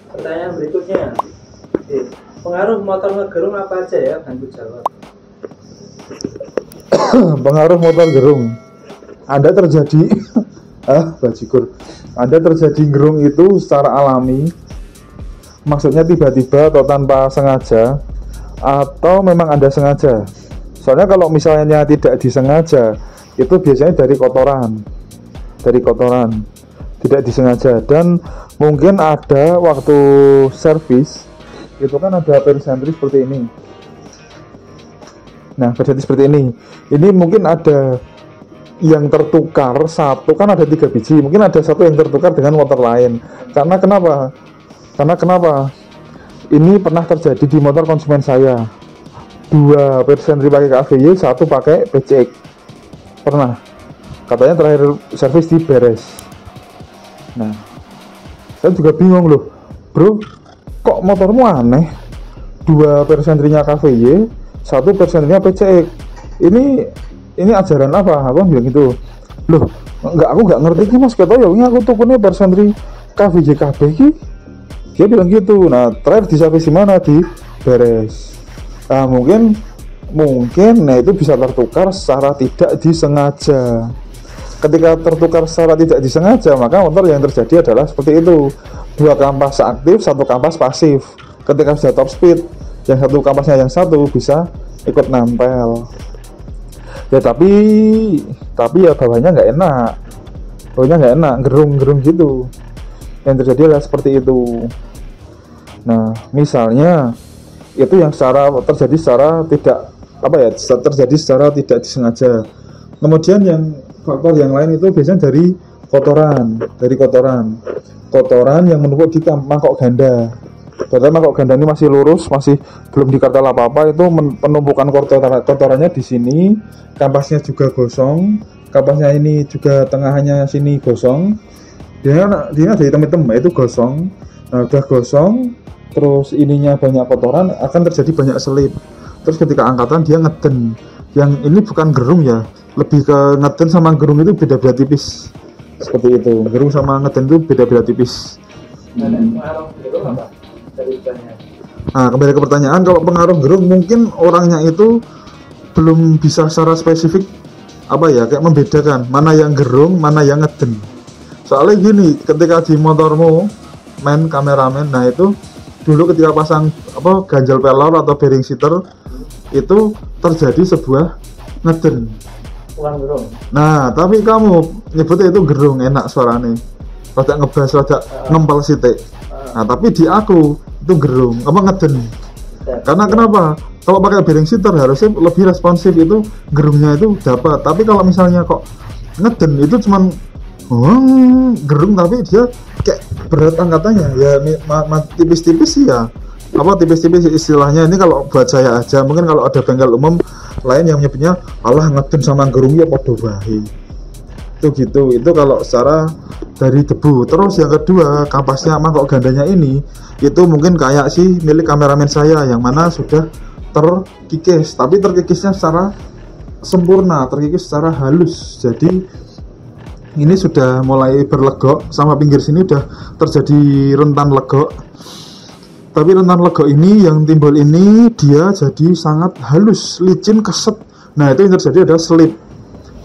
Pertanyaan berikutnya, pengaruh motor ngegerung apa aja ya? Bantu jawab. Pengaruh motor gerung, ada terjadi bajigur, ada terjadi gerung itu secara alami, maksudnya tiba-tiba atau tanpa sengaja, atau memang Anda sengaja. Soalnya kalau misalnya tidak disengaja, itu biasanya dari kotoran, tidak disengaja. Dan mungkin ada waktu servis itu kan ada persentri seperti ini. Nah, persentri seperti ini. Ini mungkin ada yang tertukar satu, kan ada 3 biji, mungkin ada satu yang tertukar dengan motor lain. Karena kenapa? Ini pernah terjadi di motor konsumen saya. 2 persentri pakai KVY, 1 pakai PCX. Pernah. Katanya terakhir servis di beres. Nah, saya juga bingung loh, bro, kok motormu aneh? 2 persentrinya KVY, 1 persentrinya PCX. Ini ajaran apa? Aku bilang gitu. Loh, aku nggak ngerti ki Mas, kata ya ini aku tukune persentri KVY KB ki. Dia bilang gitu. Nah, terakhir di servis di mana? Di beres. Nah, mungkin nah itu bisa tertukar secara tidak disengaja. Ketika tertukar secara tidak disengaja, maka motor yang terjadi adalah seperti itu. 2 kampas aktif, 1 kampas pasif. Ketika sudah top speed, yang satu kampasnya yang satu bisa ikut nempel. Ya tapi ya bawahnya nggak enak, gerung gitu. Yang terjadi adalah seperti itu. Nah, misalnya itu yang terjadi secara tidak disengaja. Kemudian yang faktor yang lain itu biasanya dari kotoran yang menumpuk di mangkok ganda. Padahal mangkok ganda ini masih lurus, masih belum dikartel apa-apa, itu penumpukan kotorannya di sini, kampasnya juga gosong, kampasnya ini juga tengahnya sini gosong. Dia ada hitam-hitam, itu gosong. Nah, udah gosong, terus ininya banyak kotoran, akan terjadi banyak selip. Terus ketika angkatan dia ngeden. Yang ini bukan gerung ya, lebih ke ngeden sama gerung itu beda-beda tipis. Seperti itu. Gerung sama ngeden itu beda-beda tipis. Pengaruh gerung apa? Nah, kembali ke pertanyaan, kalau pengaruh gerung mungkin orangnya itu belum bisa secara spesifik kayak membedakan mana yang gerung, mana yang ngeden. Soalnya gini, ketika di motormu kameramen, nah itu dulu ketika pasang ganjel pelor atau bearing seater itu terjadi sebuah ngeden. Bukan gerung. Nah, tapi kamu nyebutnya itu gerung, enak suaranya. Rada ngebas, rada ngempel sitik. Nah, tapi di aku itu gerung, ngeden. Karena kenapa? Kalau pakai bearing seater harusnya lebih responsif, itu gerungnya itu dapat. Tapi kalau misalnya kok ngeden itu cuman gerung tapi dia kayak berat angkatannya ya tipis-tipis sih ya. Tipis-tipis istilahnya ini kalau buat saya aja. Mungkin kalau ada bengkel umum lain yang menyebutnya Allah ngeden sama gerung ya podo bae. Itu gitu. Itu kalau secara dari debu. Terus yang kedua, kampasnya mangkok gandanya ini itu mungkin kayak sih milik kameramen saya yang mana sudah terkikis, tapi terkikisnya secara sempurna, terkikis secara halus. Jadi ini sudah mulai berlegok, sama pinggir sini udah terjadi rentan legok. Tapi rentan legok ini yang timbul ini dia jadi sangat halus, licin, keset. Nah, itu yang terjadi adalah slip.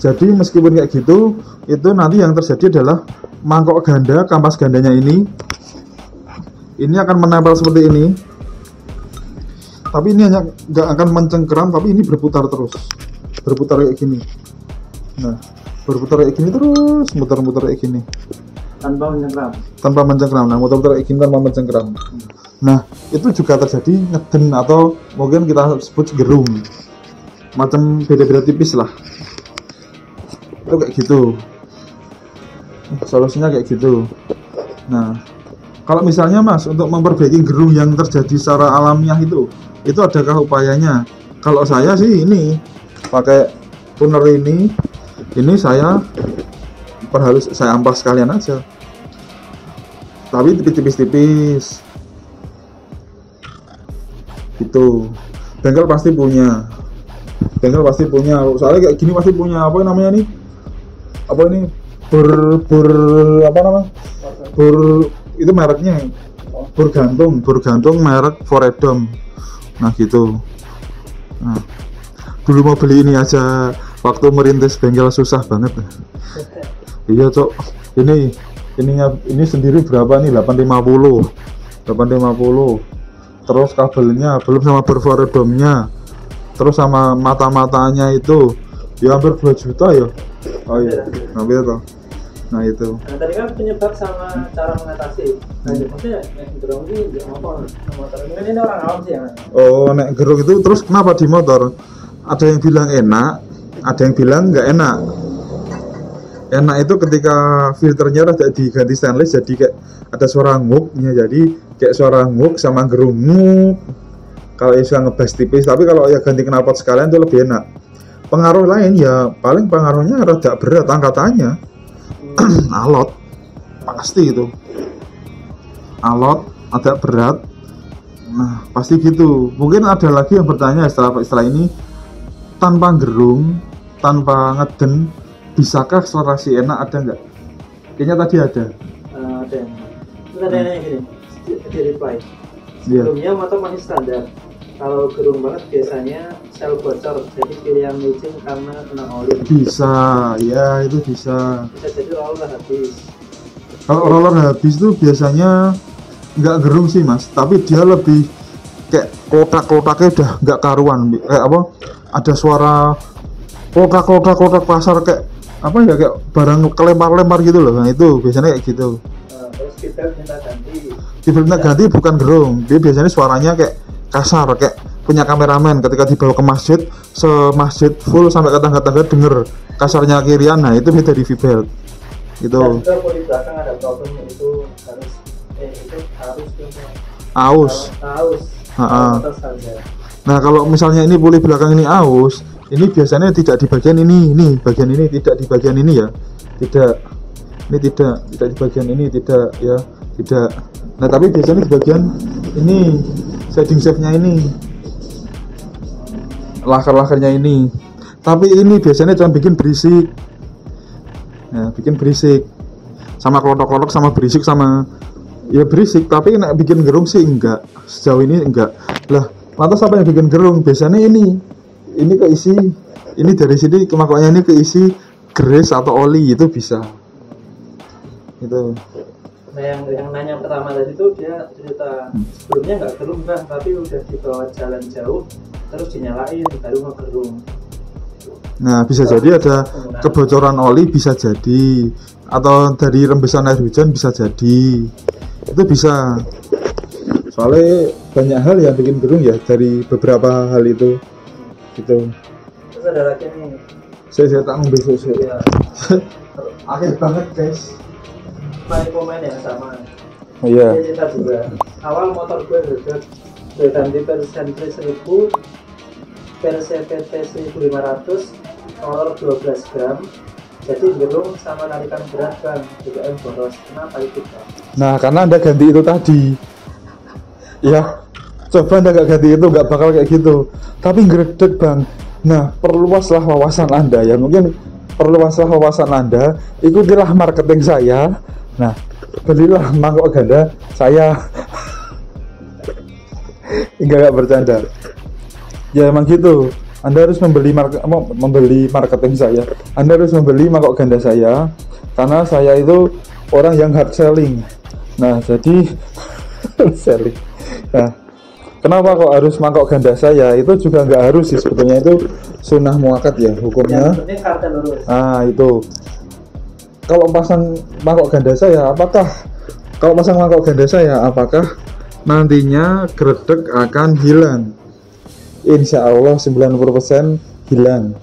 Jadi meskipun kayak gitu, itu nanti yang terjadi adalah mangkok ganda, kampas gandanya ini akan menempel seperti ini. Tapi ini hanya nggak akan mencengkeram, tapi ini berputar terus, berputar kayak gini. Nah, berputar kayak gini terus, muter-muter kayak gini tanpa mencengkeram. Nah, muter-muter kayak gini tanpa mencengkeram. Nah, itu juga terjadi ngeden atau mungkin kita sebut gerung, macam beda-beda tipis lah. Itu kayak gitu, solusinya kayak gitu. Nah, kalau misalnya Mas untuk memperbaiki gerung yang terjadi secara alamiah itu adakah upayanya? Kalau saya sih ini pakai tuner ini saya perhalus, saya ampas sekalian aja, tapi tipis-tipis gitu. Bengkel pasti punya, soalnya kayak gini pasti punya bor itu mereknya bergantung merek Foredom. Nah gitu. Nah, dulu mau beli ini aja waktu merintis bengkel susah banget. Iya cok, ini sendiri berapa nih? 850. Terus kabelnya belum sama Foredomnya, terus sama mata-matanya itu ya hampir 2 juta ya. Oh iya, hampir toh. Nah itu. Nah tadi kan penyebab sama cara mengatasi. Nah maksudnya gerung ini apa motor ini orang awam sih ya. Oh nek gerung itu terus kenapa di motor? Ada yang bilang enak, ada yang bilang nggak enak. Enak itu ketika filternya rada diganti stainless jadi kayak ada suara nguknya, jadi kayak suara nguk sama gerung nguk. Kalau bisa ngebas tipis, tapi kalau ya ganti knalpot sekalian itu lebih enak. Pengaruh lain ya paling pengaruhnya rada berat angkatannya. Alot pasti itu alot agak berat. Nah pasti gitu. Mungkin ada lagi yang bertanya setelah ini, tanpa gerung, tanpa ngeden, bisakah akselerasi enak? Ada nggak? Kayaknya tadi ada. Ada. Terus ada yang nanya gini di reply, sebelumnya motor masih standar, kalau gerung banget biasanya sel bocor, jadi pilihan licin karena kena oli. Bisa, ya itu bisa. Bisa jadi roller habis. Kalau roller habis tuh biasanya nggak gerung sih mas, tapi dia lebih kayak kotak-kotaknya udah nggak karuan. Kayak apa? Ada suara kotak pasar kayak apa ya, kayak barang kelempar-lempar gitu loh. Nah itu biasanya kayak gitu. Terus kita minta ganti. Kita ganti bukan gerung, dia biasanya suaranya kayak kasar, kayak punya kameramen ketika dibawa ke masjid, semasjid full sampai ke tangga-tangga denger kasarnya kirian. Nah itu beda di V-belt gitu. Dan juga poli belakang ada problem, itu harus aus. Terus saja. Nah kalau misalnya ini poli belakang ini aus, ini biasanya tidak di bagian ini bagian ini tidak di bagian ini ya, tidak di bagian ini, tidak ya, tidak. Nah tapi biasanya di bagian ini, shading shaft-nya ini, laker-lakernya ini. Tapi ini biasanya cuma bikin berisik. Ya, bikin berisik. Sama klotok-klotok sama berisik sama ya berisik, tapi nek bikin gerung sih enggak. Sejauh ini enggak. Lah, lantas apa yang bikin gerung? Biasanya ini keisi, ini dari sini kemakanya ini keisi grease atau oli, itu bisa. Itu. Nah yang nanya pertama tadi itu dia cerita sebelumnya nggak gerung bang, tapi udah dibawa jalan jauh terus dinyalain baru mau gerung. Nah bisa jadi ada kebocoran oli, bisa jadi, atau dari rembesan air hujan bisa jadi, itu bisa. Soalnya banyak hal yang bikin gerung ya, dari beberapa hal itu gitu. Terus ada lagi nih, saya tak ngambil susu ya. akhir banget guys. Komen yang sama. Oh iya. Dia cerita juga, awal motor gue bergerak ganti persentri 1000, PCVT 1500, roller 12 gram, jadi gerung sama narikan berat bang, BBM boros. Kenapa itu bang? Nah karena anda ganti itu tadi ya, coba anda gak ganti itu gak bakal kayak gitu, tapi ngedek bang. Nah perluaslah wawasan anda ya, mungkin perluaslah wawasan anda, ikutilah marketing saya. Nah belilah mangkok ganda saya. Enggak bercanda ya, emang gitu. Anda harus membeli marketing saya, Anda harus membeli mangkok ganda saya, karena saya itu orang yang hard selling. Nah jadi selling. Nah kenapa kok harus mangkok ganda saya? Itu juga nggak harus sih sebetulnya, itu sunnah muakkad ya hukumnya. Ah itu kalau pasang mangkok ganda saya, apakah nantinya gredek akan hilang? Insya Allah 90% hilang.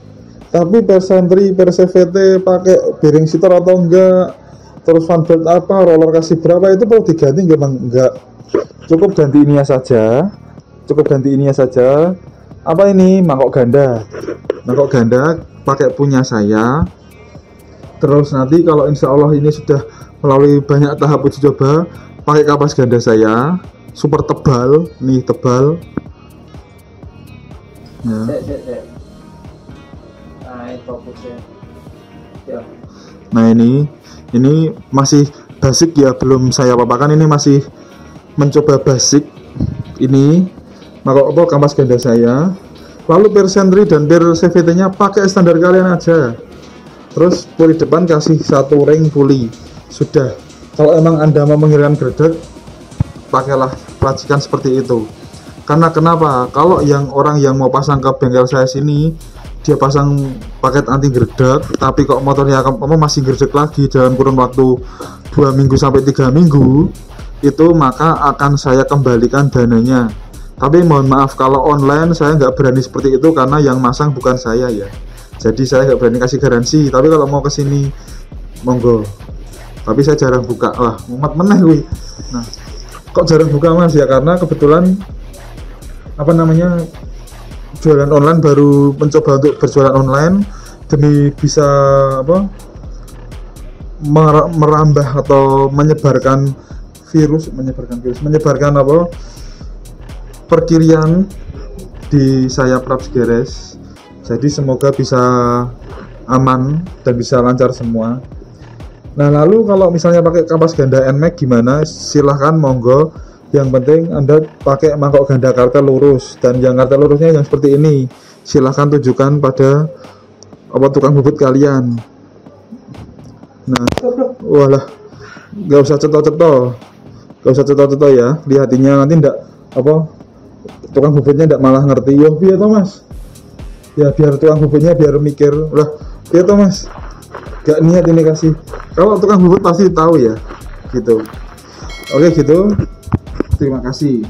Tapi persentri, PCVT pakai bearing seater atau enggak, terus fan belt apa, roller kasih berapa, itu perlu diganti enggak? Cukup ganti ininya saja. Apa ini? Mangkok ganda pakai punya saya. Terus nanti kalau insya Allah ini sudah melalui banyak tahap uji coba, pakai kapas ganda saya super tebal, nih tebal ya. Nah ini masih basic ya belum saya paparkan, ini masih mencoba basic ini. Maka apa kampas ganda saya, lalu per sentry dan per CVT nya pakai standar kalian aja. Terus puli depan kasih 1 ring puli, sudah. Kalau emang Anda mau menghilangkan gredeg, pakailah racikan seperti itu. Karena kenapa? Kalau yang orang yang mau pasang ke bengkel saya sini, dia pasang paket anti gredeg, tapi kok motornya masih gredeg lagi dalam kurun waktu 2 minggu sampai 3 minggu, itu maka akan saya kembalikan dananya. Tapi mohon maaf, kalau online saya nggak berani seperti itu karena yang masang bukan saya ya. Jadi saya nggak berani kasih garansi. Tapi kalau mau kesini, monggo. Tapi saya jarang buka. Wah, umat meneh gue. Nah, kok jarang buka mas ya? Karena kebetulan jualan online, baru mencoba untuk berjualan online demi bisa merambah atau menyebarkan perkirian di saya Praps Garage. Jadi semoga bisa aman dan bisa lancar semua. Nah, lalu kalau misalnya pakai kampas ganda NMAX gimana? Silahkan monggo. Yang penting Anda pakai mangkok ganda kartel lurus, dan yang kartel lurusnya yang seperti ini. Silahkan tunjukkan pada tukang bubut kalian. Nah, walah, nggak usah ceto-ceto ya. Lihatinya nanti ndak tukang bubutnya ndak malah ngerti. Yo piye to mas? Ya biar tukang bubutnya biar mikir lah, piye to mas? Gak niat ini kasih. Kalau tukang bubut pasti tahu ya, gitu. Oke gitu. Terima kasih.